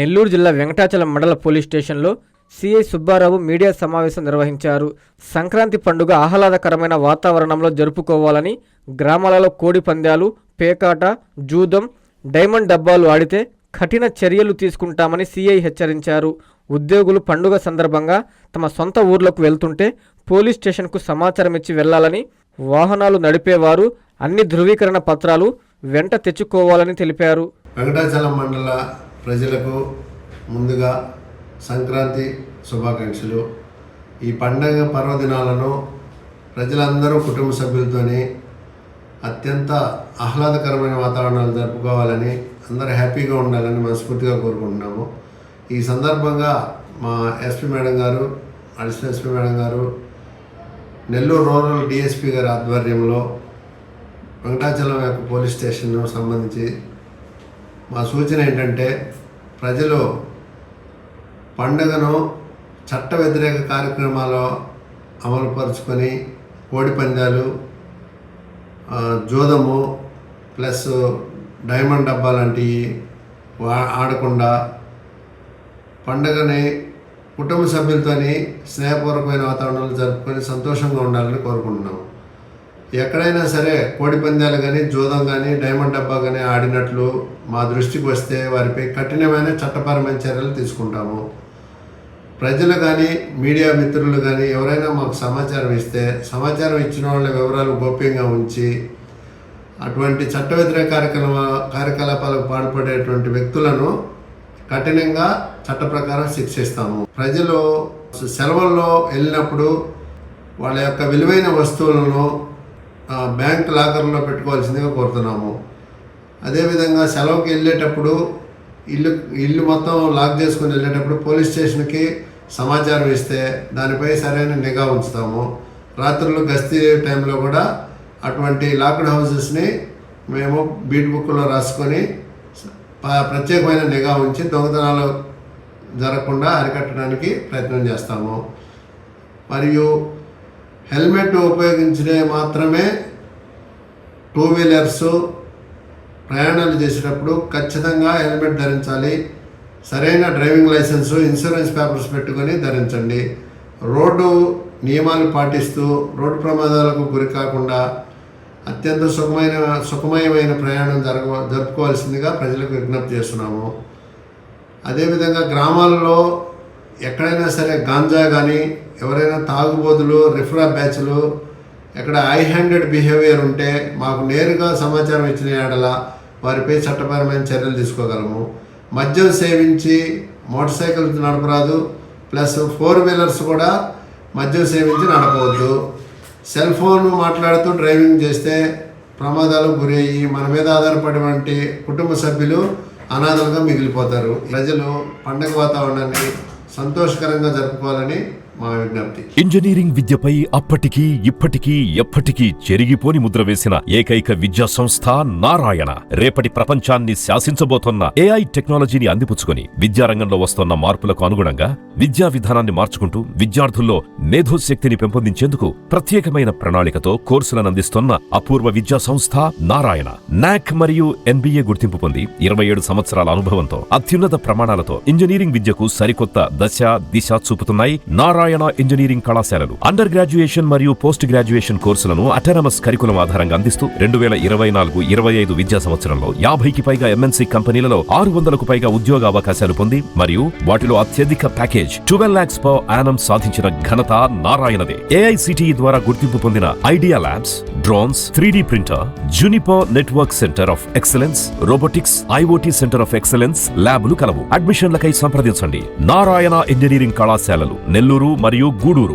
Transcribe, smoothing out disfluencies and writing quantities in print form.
నెల్లూరు జిల్లా వెంకటాచలం మండల పోలీస్ స్టేషన్లో సిఐ సుబ్బారావు మీడియా సమావేశం నిర్వహించారు. సంక్రాంతి పండుగ ఆహ్లాదకరమైన వాతావరణంలో జరుపుకోవాలని, గ్రామాలలో కోడి పందాలు, పేకాట, జూదం, డైమండ్ డబ్బాలు ఆడితే కఠిన చర్యలు తీసుకుంటామని సిఐ హెచ్చరించారు. ఉద్యోగులు పండుగ సందర్భంగా తమ సొంత ఊర్లకు వెళ్తుంటే పోలీస్ స్టేషన్కు సమాచారం ఇచ్చి వెళ్లాలని, వాహనాలు నడిపేవారు అన్ని ధృవీకరణ పత్రాలు వెంట తెచ్చుకోవాలని తెలిపారు. వెంకటాచలం మండల ప్రజలకు ముందుగా సంక్రాంతి శుభాకాంక్షలు. ఈ పండగ పర్వదినాలను ప్రజలందరూ కుటుంబ సభ్యులతోని అత్యంత ఆహ్లాదకరమైన వాతావరణాలు జరుపుకోవాలని, అందరూ హ్యాపీగా ఉండాలని మనస్ఫూర్తిగా కోరుకుంటున్నాము. ఈ సందర్భంగా మా ఎస్పీ మేడం గారు, అడిషనల్ ఎస్పీ మేడం గారు, నెల్లూరు రూరల్ డిఎస్పీ గారి ఆధ్వర్యంలో వెంకటాచలం యొక్క పోలీస్ స్టేషన్ సంబంధించి మా సూచన ఏంటంటే, ప్రజలు పండుగను చట్ట వ్యతిరేక కార్యక్రమాలు అమలుపరుచుకొని కోడి పందాలు, జూదము ప్లస్ డైమండ్ డబ్బా లాంటివి ఆడకుండా పండుగని కుటుంబ సభ్యులతోని స్నేహపూర్వకమైన వాతావరణంలో జరుపుకొని సంతోషంగా ఉండాలని కోరుకుంటున్నాము. ఎక్కడైనా సరే కోడి పందాలు కానీ, జూదం కానీ, డైమండ్ డబ్బా కానీ ఆడినట్లు మా దృష్టికి వస్తే వారిపై కఠినమైన చట్టపరమైన చర్యలు తీసుకుంటాము. ప్రజలు కానీ, మీడియా మిత్రులు కానీ ఎవరైనా మాకు సమాచారం ఇస్తే, సమాచారం ఇచ్చిన వాళ్ళ వివరాలు గోప్యంగా ఉంచి అటువంటి చట్ట వ్యతిరేక కార్యకలాపాలకు పాల్పడేటువంటి వ్యక్తులను కఠినంగా చట్ట ప్రకారం శిక్షిస్తాము. ప్రజలు సెలవుల్లో వెళ్ళినప్పుడు వాళ్ళ యొక్క విలువైన వస్తువులను బ్యాంక్ లాకర్లో పెట్టుకోవాల్సిందిగా కోరుతున్నాము. అదేవిధంగా సెలవుకి వెళ్ళేటప్పుడు ఇల్లు మొత్తం లాక్ చేసుకుని వెళ్ళేటప్పుడు పోలీస్ స్టేషన్కి సమాచారం ఇస్తే దానిపై సరైన నిఘా ఉంచుతాము. రాత్రులు గస్తీ టైంలో కూడా అటువంటి లాక్డ్ హౌసెస్ని మేము బీట్ బుక్లో రాసుకొని ప్రత్యేకమైన నిఘా ఉంచి దొంగతనాలు జరగకుండా అరికట్టడానికి ప్రయత్నం చేస్తాము. మరియు హెల్మెట్ ఉపయోగించే మాత్రమే టూ వీలర్స్ ప్రయాణాలు చేసేటప్పుడు ఖచ్చితంగా హెల్మెట్ ధరించాలి. సరైన డ్రైవింగ్ లైసెన్సు, ఇన్సూరెన్స్ పేపర్స్ పెట్టుకొని ధరించండి. రోడ్డు నియమాలు పాటిస్తూ రోడ్డు ప్రమాదాలకు గురి కాకుండా అత్యంత సుఖమయమైన ప్రయాణం జరుపుకోవాల్సిందిగా ప్రజలకు విజ్ఞప్తి చేస్తున్నాము. అదేవిధంగా గ్రామాల్లో ఎక్కడైనా సరే గాంజా కానీ, ఎవరైనా తాగుబోతులు, రిఫ్రా బ్యాచ్లు ఎక్కడ హై హ్యాండెడ్ బిహేవియర్ ఉంటే మాకు నేరుగా సమాచారం ఇచ్చిన యెడల వారిపై చట్టపరమైన చర్యలు తీసుకోగలము. మద్యం సేవించి మోటార్ సైకిల్ నడపరాదు, ప్లస్ 4 వీలర్స్ కూడా మద్యం సేవించి నడపవద్దు. సెల్ ఫోన్ మాట్లాడుతూ డ్రైవింగ్ చేస్తే ప్రమాదాలకు గురయ్యి మన మీద ఆధారపడినటువంటి కుటుంబ సభ్యులు అనాథలుగా మిగిలిపోతారు. ప్రజలు పండగ వాతావరణాన్ని సంతోషకరంగా జరుపుకోవాలని మా విజ్ఞప్తి. ఇంజనీరింగ్ విద్యపై అప్పటికీ ఇప్పటికీ ఎప్పటికీ చెరిగిపోని ముద్ర వేసిన ఏకైక విద్యా సంస్థ నారాయణ. రేపటి ప్రపంచాన్ని శాసించబోతోన్న ఏఐ టెక్నాలజీని అందిపుచ్చుకొని విద్యారంగంలో వస్తున్న మార్పులకు అనుగుణంగా విద్యా విధానాన్ని మార్చుకుంటూ విద్యార్థుల్లో మేధోశక్తిని పెంపొందించేందుకు ప్రత్యేకమైన ప్రణాళికతో కోర్సులను అందిస్తున్న అపూర్వ విద్యా సంస్థ నారాయణ. నాక్ మరియు NBA గుర్తింపు పొంది 27 సంవత్సరాల అనుభవంతో అత్యున్నత ప్రమాణాలతో ఇంజనీరింగ్ విద్యకు సరికొత్త దశ దిశ చూపుతున్నాయి నారాయణ ఇంజనీరింగ్ కళాశాలలు. అండర్ గ్రాడ్యుయేషన్ మరియు పోస్ట్ గ్రాడ్యుయేషన్ కోర్సులను అటానమస్ కరికులం ఆధారంగా అందిస్తూ 2024-25 విద్యా సంవత్సరంలో 50కి పైగా MNC కంపెనీలలో 600కు పైగా ఉద్యోగ అవకాశాలు పొంది మరియు వాటిలో అత్యధిక ప్యాకేజ్ 12 lakhs per annum సాధించిన ఘనత నారాయణదే. AICTE ద్వారా గుర్తింపు పొందిన idea labs, drones, 3D printer, Juniper network centre of excellence, robotics, IoT centre of excellence ల్యాబ్లు కలవు. అడ్మిషన్లకై సంప్రదించండి. నారాయణ ఇంజనీరింగ్ కళాశాలలు, నెల్లూరు మరియు గూడూరు.